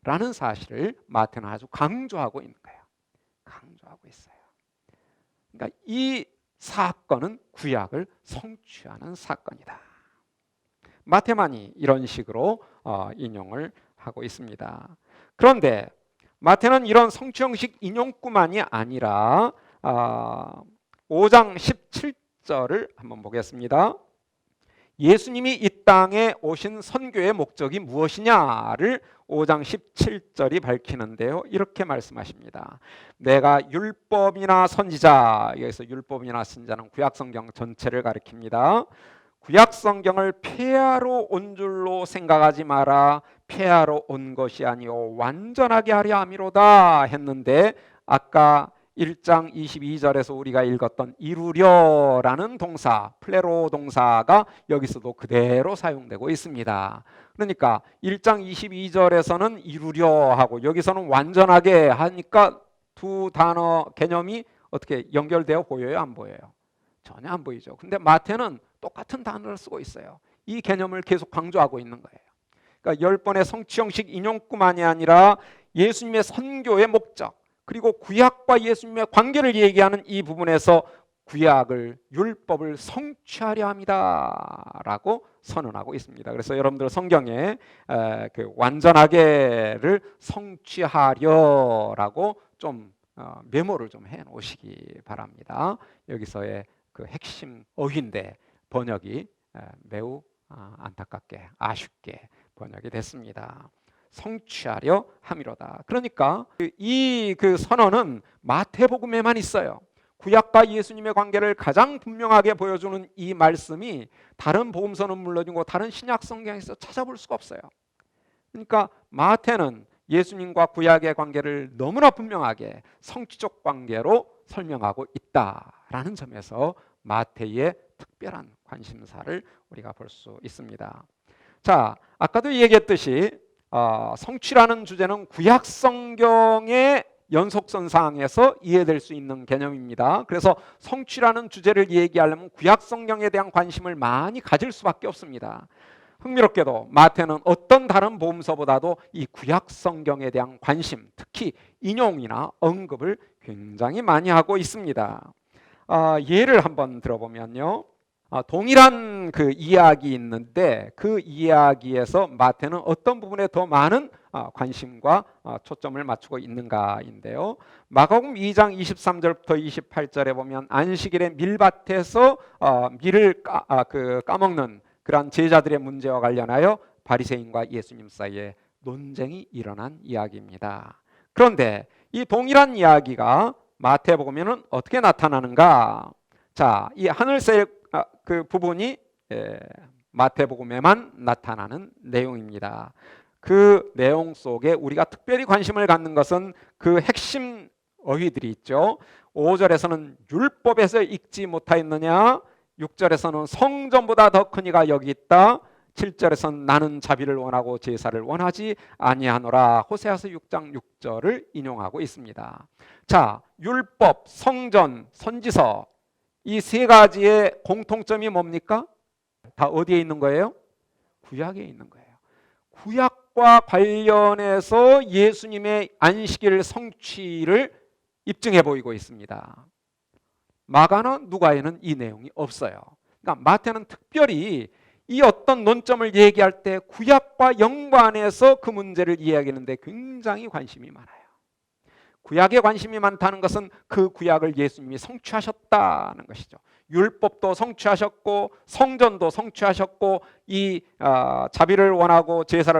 라는 사실을 마태는 아주 강조하고 있는 거예요. 강조하고 있어요. 그러니까 이 사건은 구약을 성취하는 사건이다. 마태만이 이런 식으로 인용을 하고 있습니다. 그런데 마태는 이런 성취 형식 인용구만이 아니라 5장 17절을 한번 보겠습니다. 예수님이 이 땅에 오신 선교의 목적이 무엇이냐를 5장 17절이 밝히는데요, 이렇게 말씀하십니다. 내가 율법이나 선지자, 여기서 율법이나 선지자는 구약성경 전체를 가리킵니다. 구약성경을 폐하러 온 줄로 생각하지 마라. 폐하러 온 것이 아니요 완전하게 하려 함이로다 했는데, 아까 1장 22절에서 우리가 읽었던 이루려라는 동사, 플레로 동사가 여기서도 그대로 사용되고 있습니다. 그러니까 1장 22절에서는 이루려 하고 여기서는 완전하게 하니까 두 단어 개념이 어떻게 연결되어 보여요? 안 보여요? 전혀 안 보이죠. 근데 마태는 똑같은 단어를 쓰고 있어요. 이 개념을 계속 강조하고 있는 거예요. 그러니까 10번의 성취 형식 인용구만이 아니라 예수님의 선교의 목적, 그리고 구약과 예수님의 관계를 얘기하는 이 부분에서 구약을, 율법을 성취하려 합니다라고 선언하고 있습니다. 그래서 여러분들 성경에 그 완전하게를 성취하려라고 좀 메모를 좀 해 놓으시기 바랍니다. 여기서의 그 핵심 어휘인데 번역이 매우 안타깝게, 아쉽게 번역이 됐습니다. 성취하려 함이로다. 그러니까 이 선언은 마태복음에만 있어요. 구약과 예수님의 관계를 가장 분명하게 보여주는 이 말씀이 다른 복음서는 물론이고 다른 신약 성경에서 찾아볼 수가 없어요. 그러니까 마태는 예수님과 구약의 관계를 너무나 분명하게 성취적 관계로 설명하고 있다라는 점에서 마태의 특별한 관심사를 우리가 볼 수 있습니다. 자, 아까도 얘기했듯이 성취라는 주제는 구약 성경의 연속선상에서 이해될 수 있는 개념입니다. 그래서 성취라는 주제를 얘기하려면 구약 성경에 대한 관심을 많이 가질 수밖에 없습니다. 흥미롭게도 마태는 어떤 다른 복음서보다도 이 구약 성경에 대한 관심, 특히 인용이나 언급을 굉장히 많이 하고 있습니다. 예를 한번 들어보면요, 동일한 그 이야기 있는데 그 이야기에서 마태는 어떤 부분에 더 많은 관심과 초점을 맞추고 있는가인데요, 마가복음 2장 23절부터 28절에 보면 안식일에 밀밭에서 밀을 까먹는 그런 제자들의 문제와 관련하여 바리새인과 예수님 사이에 논쟁이 일어난 이야기입니다. 그런데 이 동일한 이야기가 마태복음에는 어떻게 나타나는가? 자, 이 하늘색 그 부분이 마태복음에만 나타나는 내용입니다. 그 내용 속에 우리가 특별히 관심을 갖는 것은 그 핵심 어휘들이 있죠. 5절에서는 율법에서 읽지 못하였느냐, 6절에서는 성전보다 더 큰 이가 여기 있다, 7절에서는 나는 자비를 원하고 제사를 원하지 아니하노라, 호세아서 6장 6절을 인용하고 있습니다. 자, 율법, 성전, 선지서, 이 세 가지의 공통점이 뭡니까? 다 어디에 있는 거예요? 구약에 있는 거예요. 구약과 관련해서 예수님의 안식일 성취를 입증해 보이고 있습니다. 마가나 누가에는 이 내용이 없어요. 그러니까 마태는 특별히 이 어떤 논점을 얘기할 때 구약과 연관해서 그 문제를 이야기하는데 굉장히 관심이 많아요. 구약에 관심이 많다는 것은 그 구약을 예수님이 성취하셨다는 것이죠. 율법도 성취하셨고 성전도 성취하셨고 이 자비를 원하고 제사를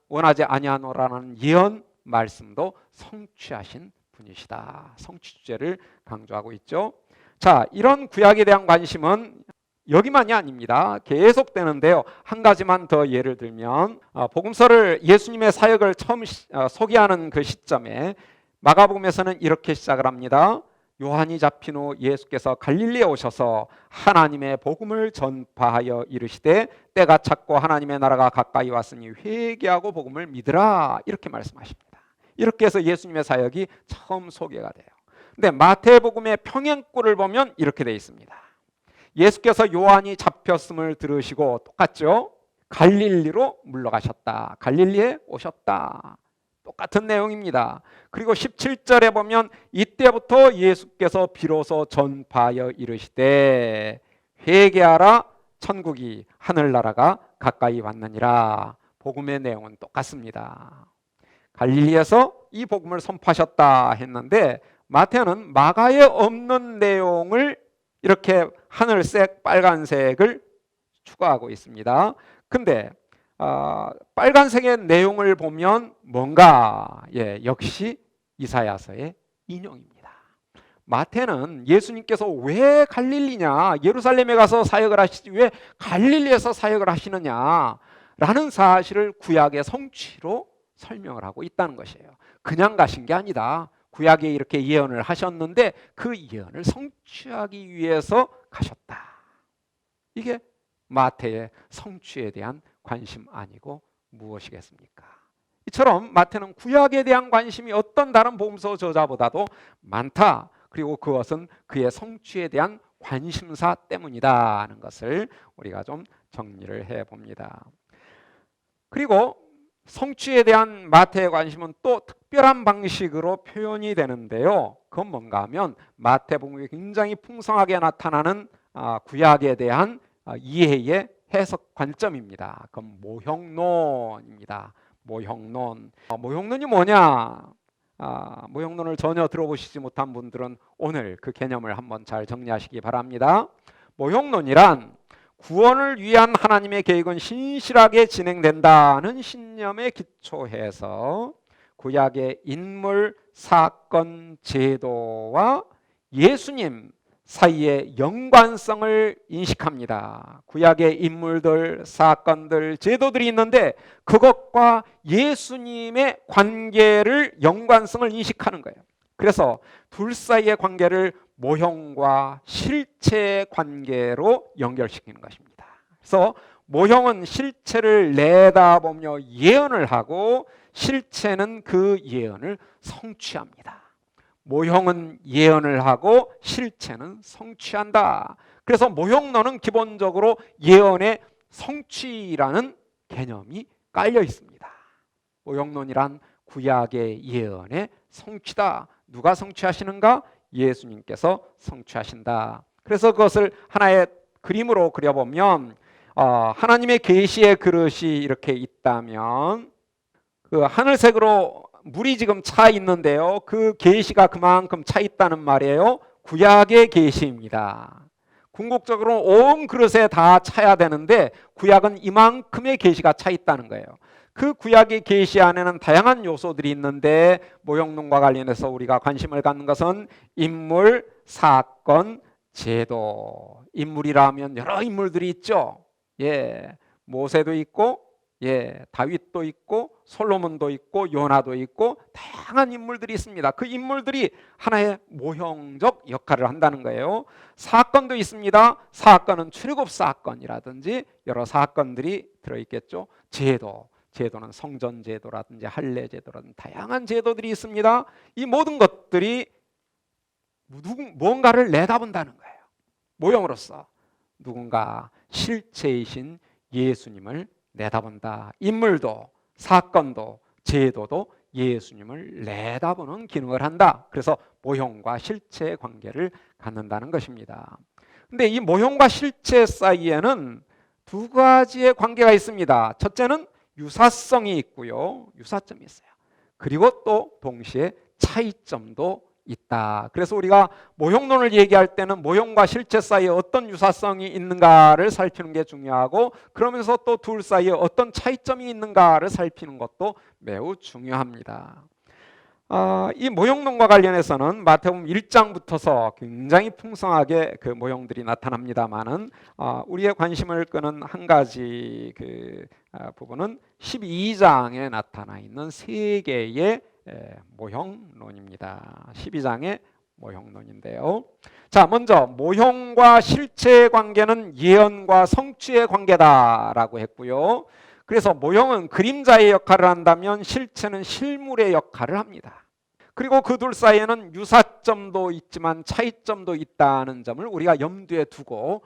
원하지 아니하노라는 예언 말씀도 성취하신 분이시다. 성취 주제를 강조하고 있죠. 자, 이런 구약에 대한 관심은 여기만이 아닙니다. 계속되는데요. 한 가지만 더 예를 들면 복음서를 예수님의 사역을 처음 소개하는 그 시점에 마가복음에서는 이렇게 시작을 합니다. 요한이 잡힌 후 예수께서 갈릴리에 오셔서 하나님의 복음을 전파하여 이르시되 때가 찼고 하나님의 나라가 가까이 왔으니 회개하고 복음을 믿으라 이렇게 말씀하십니다. 이렇게 해서 예수님의 사역이 처음 소개가 돼요. 근데 마태복음의 평행구를 보면 이렇게 돼 있습니다. 예수께서 요한이 잡혔음을 들으시고 똑같죠? 갈릴리로 물러가셨다. 갈릴리에 오셨다. 똑같은 내용입니다. 그리고 17절에 보면 이때부터 예수께서 비로소 전파하여 이르시되 회개하라 천국이 하늘나라가 가까이 왔느니라. 복음의 내용은 똑같습니다. 갈릴리에서 이 복음을 선포하셨다 했는데 마태는 마가에 없는 내용을 이렇게 하늘색 빨간색을 추가하고 있습니다. 근데 빨간색의 내용을 보면 뭔가 역시 이사야서의 인용입니다. 마태는 예수님께서 왜 갈릴리냐, 예루살렘에 가서 사역을 하시지 왜 갈릴리에서 사역을 하시느냐라는 사실을 구약의 성취로 설명을 하고 있다는 것이에요. 그냥 가신 게 아니다. 구약에 이렇게 예언을 하셨는데 그 예언을 성취하기 위해서 가셨다. 이게 마태의 성취에 대한 관심 아니고 무엇이겠습니까? 이처럼 마태는 구약에 대한 관심이 어떤 다른 복음서 저자보다도 많다. 그리고 그것은 그의 성취에 대한 관심사 때문이다 하는 것을 우리가 좀 정리를 해봅니다. 그리고 성취에 대한 마태의 관심은 또 특별한 방식으로 표현이 되는데요. 그건 뭔가 하면 마태복음이 굉장히 풍성하게 나타나는 구약에 대한 이해의 해석 관점입니다. 그건 모형론입니다. 모형론. 모형론이 뭐냐? 모형론을 전혀 들어보시지 못한 분들은 오늘 그 개념을 한번 잘 정리하시기 바랍니다. 모형론이란 구원을 위한 하나님의 계획은 신실하게 진행된다는 신념에 기초해서 구약의 인물, 사건, 제도와 예수님 사이의 연관성을 인식합니다. 구약의 인물들, 사건들, 제도들이 있는데 그것과 예수님의 관계를 연관성을 인식하는 거예요. 그래서 둘 사이의 관계를 모형과 실체의 관계로 연결시키는 것입니다. 그래서 모형은 실체를 내다보며 예언을 하고 실체는 그 예언을 성취합니다. 모형은 예언을 하고 실체는 성취한다. 그래서 모형론은 기본적으로 예언의 성취라는 개념이 깔려 있습니다. 모형론이란 구약의 예언의 성취다. 누가 성취하시는가? 예수님께서 성취하신다. 그래서 그것을 하나의 그림으로 그려보면 하나님의 계시의 그릇이 이렇게 있다면 그 하늘색으로 물이 지금 차 있는데요. 그 계시가 그만큼 차 있다는 말이에요. 구약의 계시입니다. 궁극적으로 온 그릇에 다 차야 되는데 구약은 이만큼의 계시가 차 있다는 거예요. 그 구약의 계시 안에는 다양한 요소들이 있는데 모형론과 관련해서 우리가 관심을 갖는 것은 인물, 사건, 제도. 인물이라면 여러 인물들이 있죠. 모세도 있고 다윗도 있고 솔로몬도 있고 요나도 있고 다양한 인물들이 있습니다. 그 인물들이 하나의 모형적 역할을 한다는 거예요. 사건도 있습니다. 사건은 출애굽 사건이라든지 여러 사건들이 들어있겠죠. 제도는 성전 제도라든지 할례 제도라든지 다양한 제도들이 있습니다. 이 모든 것들이 무언가를 내다본다는 거예요. 모형으로서 누군가 실체이신 예수님을 내다본다. 인물도 사건도 제도도 예수님을 내다보는 기능을 한다. 그래서 모형과 실체의 관계를 갖는다는 것입니다. 근데 이 모형과 실체 사이에는 두 가지의 관계가 있습니다. 첫째는 유사성이 있고요. 유사점이 있어요. 그리고 또 동시에 차이점도 있다. 그래서 우리가 모형론을 얘기할 때는 모형과 실체 사이에 어떤 유사성이 있는가를 살피는 게 중요하고, 그러면서 또 둘 사이에 어떤 차이점이 있는가를 살피는 것도 매우 중요합니다. 이 모형론과 관련해서는 마태복음 1장부터서 굉장히 풍성하게 그 모형들이 나타납니다만은 우리의 관심을 끄는 한 가지 부분은 12장에 나타나 있는 세 개의 모형론입니다. 12장의 모형론인데요. 자, 먼저 모형과 실체의 관계는 예언과 성취의 관계다라고 했고요. 그래서 모형은 그림자의 역할을 한다면 실체는 실물의 역할을 합니다. 그리고 그 둘 사이에는 유사점도 있지만 차이점도 있다는 점을 우리가 염두에 두고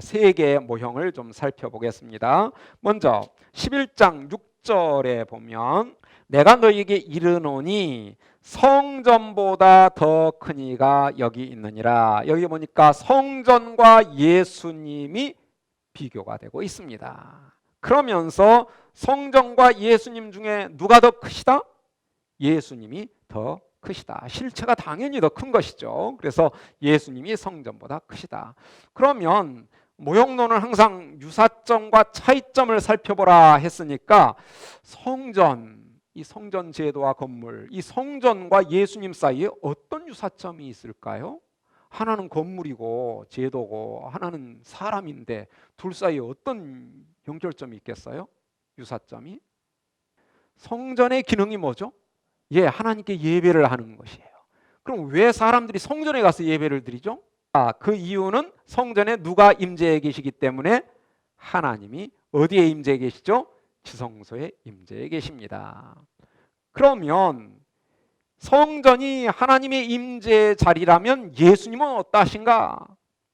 세 개의 모형을 좀 살펴보겠습니다. 먼저 11장 6절에 보면 내가 너희에게 이르노니 성전보다 더 큰 이가 여기 있느니라. 여기 보니까 성전과 예수님이 비교가 되고 있습니다. 그러면서 성전과 예수님 중에 누가 더 크시다? 예수님이 더 크시다. 실체가 당연히 더 큰 것이죠. 그래서 예수님이 성전보다 크시다. 그러면 모형론은 항상 유사점과 차이점을 살펴보라 했으니까 성전, 이 성전 제도와 건물, 이 성전과 예수님 사이에 어떤 유사점이 있을까요? 하나는 건물이고 제도고 하나는 사람인데 둘 사이에 어떤 연결점이 있겠어요? 유사점이? 성전의 기능이 뭐죠? 하나님께 예배를 하는 것이에요. 그럼 왜 사람들이 성전에 가서 예배를 드리죠? 그 이유는 성전에 누가 임재해 계시기 때문에 하나님이 어디에 임재해 계시죠? 지성소에 임재해 계십니다. 그러면 성전이 하나님의 임재 자리라면 예수님은 어떠하신가?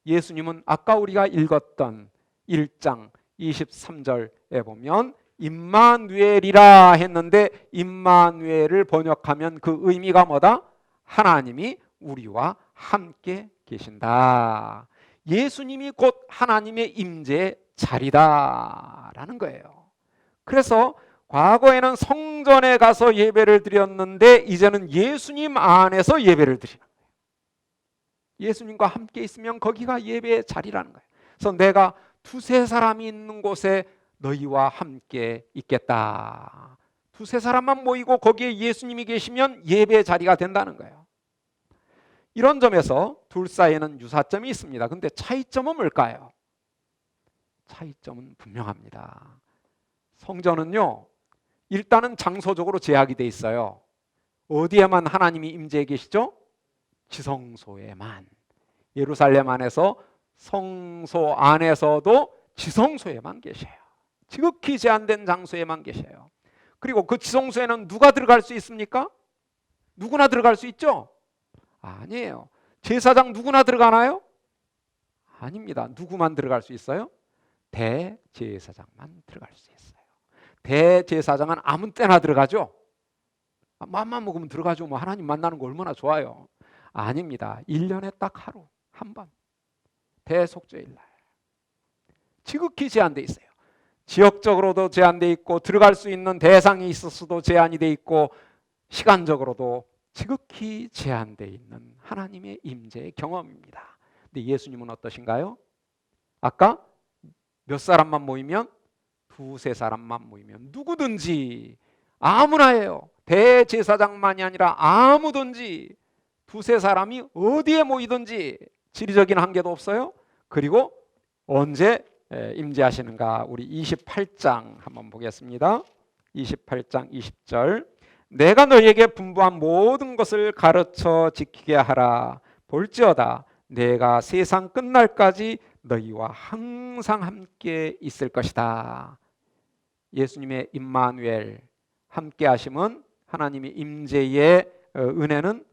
예수님은 아까 우리가 읽었던 1장 23절에 보면 임마누엘이라 했는데 임마누엘을 번역하면 그 의미가 뭐다? 하나님이 우리와 함께 계신다. 예수님이 곧 하나님의 임재 자리다라는 거예요. 그래서 과거에는 성전에 가서 예배를 드렸는데 이제는 예수님 안에서 예배를 드리는 거예요. 예수님과 함께 있으면 거기가 예배의 자리라는 거예요. 그래서 내가 두세 사람이 있는 곳에 너희와 함께 있겠다. 두세 사람만 모이고 거기에 예수님이 계시면 예배의 자리가 된다는 거예요. 이런 점에서 둘 사이에는 유사점이 있습니다. 그런데 차이점은 뭘까요? 차이점은 분명합니다. 성전은요, 일단은 장소적으로 제약이 돼 있어요. 어디에만 하나님이 임재해 계시죠? 지성소에만. 예루살렘 안에서 성소 안에서도 지성소에만 계셔요. 지극히 제한된 장소에만 계셔요. 그리고 그 지성소에는 누가 들어갈 수 있습니까? 누구나 들어갈 수 있죠? 아니에요. 제사장 누구나 들어가나요? 아닙니다. 누구만 들어갈 수 있어요? 대제사장만 들어갈 수 있어요. 대제사장은 아무 때나 들어가죠? 맘만 먹으면 들어가죠. 뭐 하나님 만나는 거 얼마나 좋아요. 아닙니다. 1년에 딱 하루 한 번 대속죄일 날 지극히 제한돼 있어요. 지역적으로도 제한돼 있고 들어갈 수 있는 대상이 있었어도 제한이 돼 있고 시간적으로도 지극히 제한돼 있는 하나님의 임재의 경험입니다. 근데 예수님은 어떠신가요? 아까 몇 사람만 모이면 두세 사람만 모이면 누구든지 아무나예요. 대제사장만이 아니라 아무든지 두세 사람이 어디에 모이든지 지리적인 한계도 없어요. 그리고 언제 임재하시는가? 우리 28장 한번 보겠습니다. 28장 20절 내가 너희에게 분부한 모든 것을 가르쳐 지키게 하라. 볼지어다 내가 세상 끝날까지 너희와 항상 함께 있을 것이다. 예수님의 임마누엘 함께 하심은 하나님의 임재의 은혜는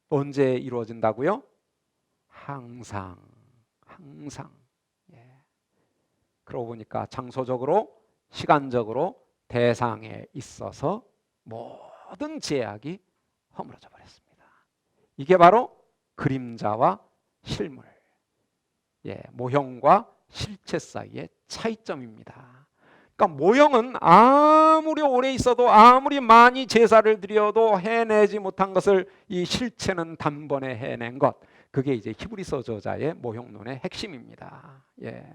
언제 이루어진다고요? 항상. 그러고 보니까 장소적으로 시간적으로 대상에 있어서 모든 제약이 허물어져 버렸습니다. 이게 바로 그림자와 실물, 모형과 실체 사이의 차이점입니다. 그러니까 모형은 아무리 오래 있어도 아무리 많이 제사를 드려도 해내지 못한 것을 이 실체는 단번에 해낸 것, 그게 이제 히브리서 저자의 모형론의 핵심입니다. 예.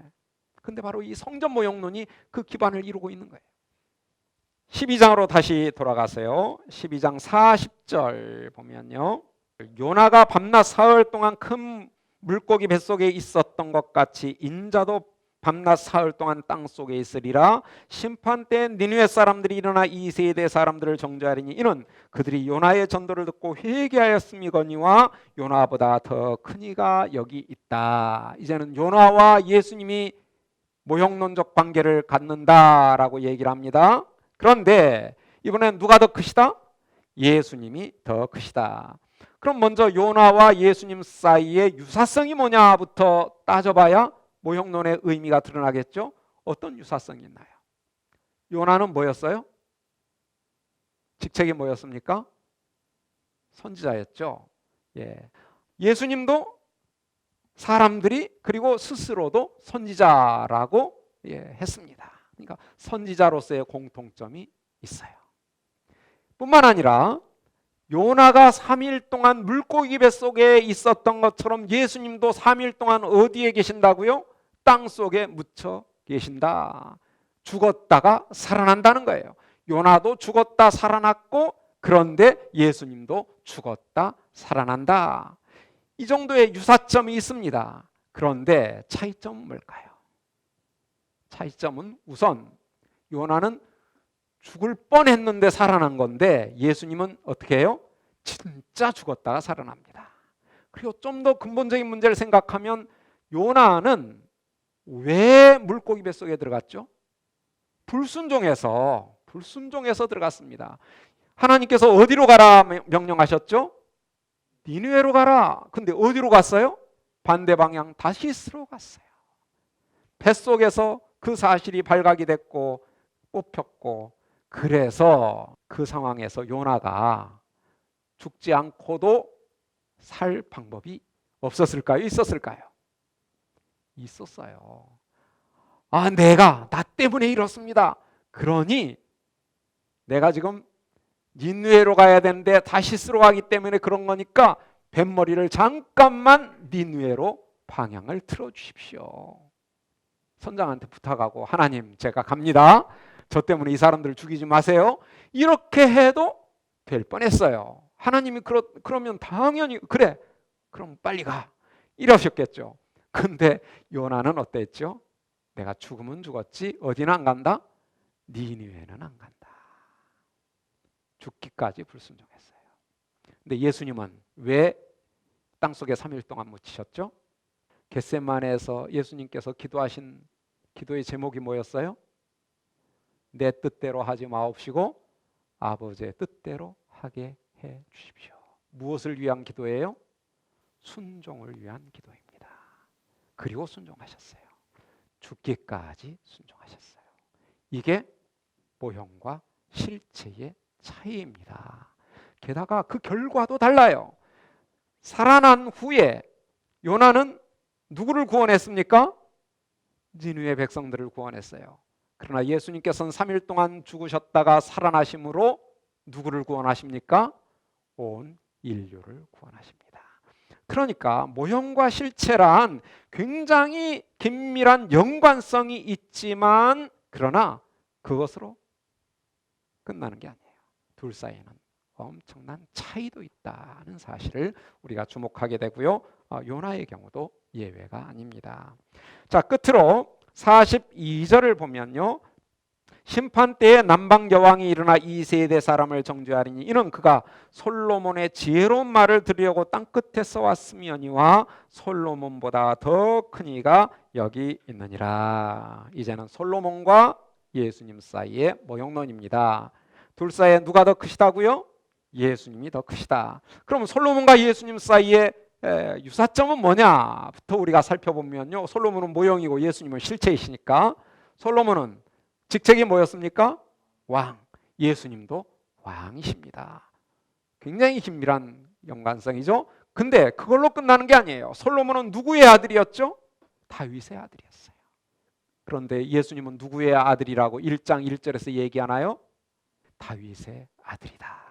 근데 바로 이 성전 모형론이 그 기반을 이루고 있는 거예요. 12장으로 다시 돌아가세요. 12장 40절 보면요, 요나가 밤낮 사흘 동안 큰 물고기 뱃속에 있었던 것 같이 인자도 밤낮 사흘 동안 땅 속에 있으리라. 심판 때 니느웨 사람들이 일어나 이 세대 사람들을 정죄하리니 이는 그들이 요나의 전도를 듣고 회개하였음이거니와 요나보다 더 큰 이가 여기 있다. 이제는 요나와 예수님이 모형론적 관계를 갖는다라고 얘기를 합니다. 그런데 이번엔 누가 더 크시다? 예수님이 더 크시다. 그럼 먼저 요나와 예수님 사이의 유사성이 뭐냐부터 따져봐야 모형론의 의미가 드러나겠죠. 어떤 유사성이 있나요? 요나는 뭐였어요? 직책이 뭐였습니까? 선지자였죠. 예. 예수님도 사람들이 그리고 스스로도 선지자라고 했습니다. 그러니까 선지자로서의 공통점이 있어요. 뿐만 아니라 요나가 3일 동안 물고기 뱃속에 있었던 것처럼 예수님도 3일 동안 어디에 계신다고요? 땅 속에 묻혀 계신다. 죽었다가 살아난다는 거예요. 요나도 죽었다 살아났고, 그런데 예수님도 죽었다 살아난다. 이 정도의 유사점이 있습니다. 그런데 차이점은 뭘까요? 차이점은 우선 요나는 죽을 뻔했는데 살아난 건데 예수님은 어떻게 해요? 진짜 죽었다가 살아납니다. 그리고 좀 더 근본적인 문제를 생각하면 요나는 왜 물고기 뱃속에 들어갔죠? 불순종해서 들어갔습니다. 하나님께서 어디로 가라 명령하셨죠? 니느웨로 가라. 근데 어디로 갔어요? 반대 방향 다시스로 갔어요. 뱃속에서 그 사실이 발각이 됐고 뽑혔고, 그래서 그 상황에서 요나가 죽지 않고도 살 방법이 없었을까요? 있었을까요? 있었어요. 나 때문에 이렇습니다. 그러니 내가 지금 니느웨로 가야 되는데 다시스로 가기 때문에 그런 거니까 뱃머리를 잠깐만 니느웨로 방향을 틀어 주십시오. 선장한테 부탁하고, 하나님 제가 갑니다. 저 때문에 이 사람들을 죽이지 마세요. 이렇게 해도 될 뻔했어요. 하나님이 그러면 당연히 그래, 그럼 빨리 가, 이러셨겠죠. 근데 요나는 어땠죠? 내가 죽으면 죽었지 어디는 안 간다? 니느웨는 안 간다. 죽기까지 불순종했어요. 근데 예수님은 왜 땅속에 3일 동안 묻히셨죠? 겟세마네에서 예수님께서 기도하신 기도의 제목이 뭐였어요? 내 뜻대로 하지 마옵시고 아버지의 뜻대로 하게 해 주십시오. 무엇을 위한 기도예요? 순종을 위한 기도입니다. 그리고 순종하셨어요. 죽기까지 순종하셨어요. 이게 모형과 실체의 차이입니다. 게다가 그 결과도 달라요. 살아난 후에 요나는 누구를 구원했습니까? 니느웨 백성들을 구원했어요. 그러나 예수님께서는 3일 동안 죽으셨다가 살아나심으로 누구를 구원하십니까? 온 인류를 구원하십니다. 그러니까 모형과 실체란 굉장히 긴밀한 연관성이 있지만, 그러나 그것으로 끝나는 게 아니에요. 둘 사이에는 엄청난 차이도 있다는 사실을 우리가 주목하게 되고요. 요나의 경우도 예외가 아닙니다. 자, 끝으로 42절을 보면요, 심판 때에 남방 여왕이 일어나 이 세대 사람을 정죄하리니 이는 그가 솔로몬의 지혜로운 말을 들으려고 땅끝에서 왔으며니와 솔로몬보다 더 큰 이가 여기 있느니라. 이제는 솔로몬과 예수님 사이의 모형론입니다. 둘 사이에 누가 더 크시다고요? 예수님이 더 크시다. 그럼 솔로몬과 예수님 사이의 유사점은 뭐냐부터 우리가 살펴보면요, 솔로몬은 모형이고 예수님은 실체이시니까 솔로몬은 직책이 뭐였습니까? 왕. 예수님도 왕이십니다. 굉장히 긴밀한 연관성이죠. 근데 그걸로 끝나는 게 아니에요. 솔로몬은 누구의 아들이었죠? 다윗의 아들이었어요. 그런데 예수님은 누구의 아들이라고 1장 1절에서 얘기하나요? 다윗의 아들이다.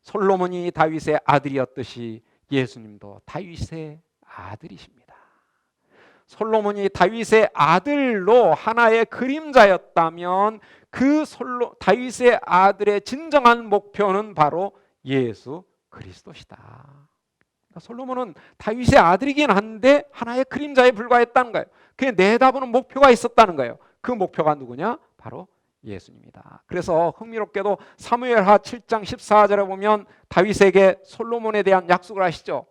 솔로몬이 다윗의 아들이었듯이 예수님도 다윗의 아들이십니다. 솔로몬이 다윗의 아들로 하나의 그림자였다면 그 다윗의 아들의 진정한 목표는 바로 예수 그리스도시다. 그러니까 솔로몬은 다윗의 아들이긴 한데 하나의 그림자에 불과했다는 거예요. 그게 내다보는 목표가 있었다는 거예요. 그 목표가 누구냐? 바로 예수님이다. 그래서 흥미롭게도 사무엘하 7장 14절에 보면 다윗에게 솔로몬에 대한 약속을 하시죠.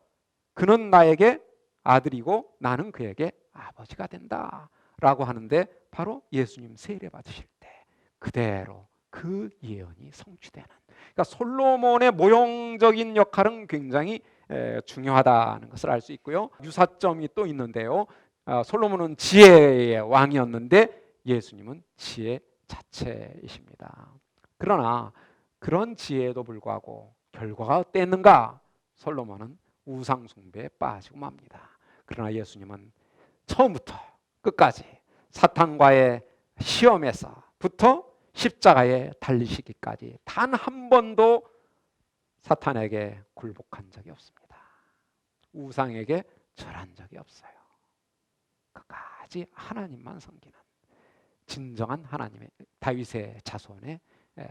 그는 나에게 아들이고 나는 그에게 아버지가 된다 라고 하는데 바로 예수님 세례 받으실 때 그대로 그 예언이 성취되는, 그러니까 솔로몬의 모형적인 역할은 굉장히 중요하다는 것을 알 수 있고요. 유사점이 또 있는데요. 솔로몬은 지혜의 왕이었는데 예수님은 지혜 자체이십니다. 그러나 그런 지혜에도 불구하고 결과가 어땠는가? 솔로몬은 우상 숭배에 빠지고 맙니다. 그러나 예수님은 처음부터 끝까지 사탄과의 시험에서부터 십자가에 달리시기까지 단 한 번도 사탄에게 굴복한 적이 없습니다. 우상에게 절한 적이 없어요. 끝까지 하나님만 섬기는 진정한 하나님의 다윗의 자손에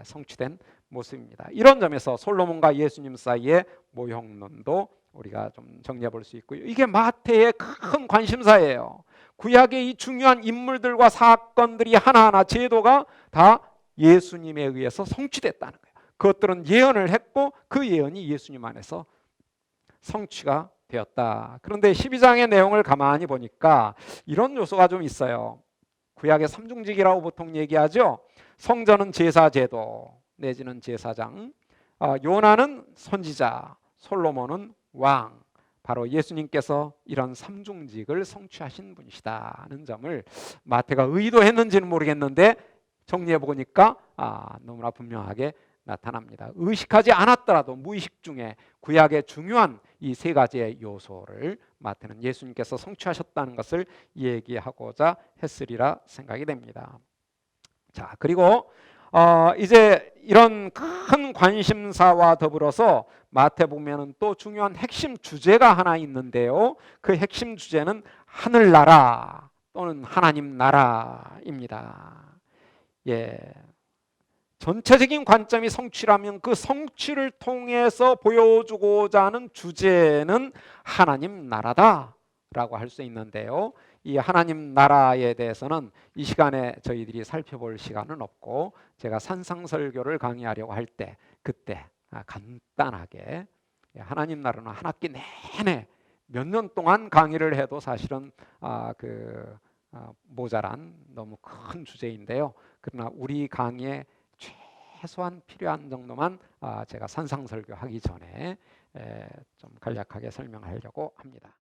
성취된 모습입니다. 이런 점에서 솔로몬과 예수님 사이의 모형론도 우리가 좀 정리해 볼 수 있고요. 이게 마태의 큰 관심사예요. 구약의 이 중요한 인물들과 사건들이 하나하나 제도가 다 예수님에 의해서 성취됐다는 거예요. 그것들은 예언을 했고 그 예언이 예수님 안에서 성취가 되었다. 그런데 12장의 내용을 가만히 보니까 이런 요소가 좀 있어요. 구약의 삼중직이라고 보통 얘기하죠. 성전은 제사제도 내지는 제사장, 요나는 선지자, 솔로몬은 왕. 바로 예수님께서 이런 삼중직을 성취하신 분이시다는 점을 마태가 의도했는지는 모르겠는데 정리해 보니까 너무나 분명하게 나타납니다. 의식하지 않았더라도 무의식 중에 구약의 중요한 이 세 가지의 요소를 마태는 예수님께서 성취하셨다는 것을 얘기하고자 했으리라 생각이 됩니다. 자, 그리고 이제 이런 큰 관심사와 더불어서 마태복음에는 또 중요한 핵심 주제가 하나 있는데요. 그 핵심 주제는 하늘나라 또는 하나님 나라입니다. 예. 전체적인 관점이 성취라면 그 성취를 통해서 보여주고자 하는 주제는 하나님 나라다라고 할 수 있는데요. 이 하나님 나라에 대해서는 이 시간에 저희들이 살펴볼 시간은 없고 제가 산상설교를 강의하려고 할 때 그때 간단하게 하나님 나라는 한 학기 내내 몇 년 동안 강의를 해도 사실은 모자란 너무 큰 주제인데요. 그러나 우리 강의에 최소한 필요한 정도만 제가 산상설교하기 전에 좀 간략하게 설명하려고 합니다.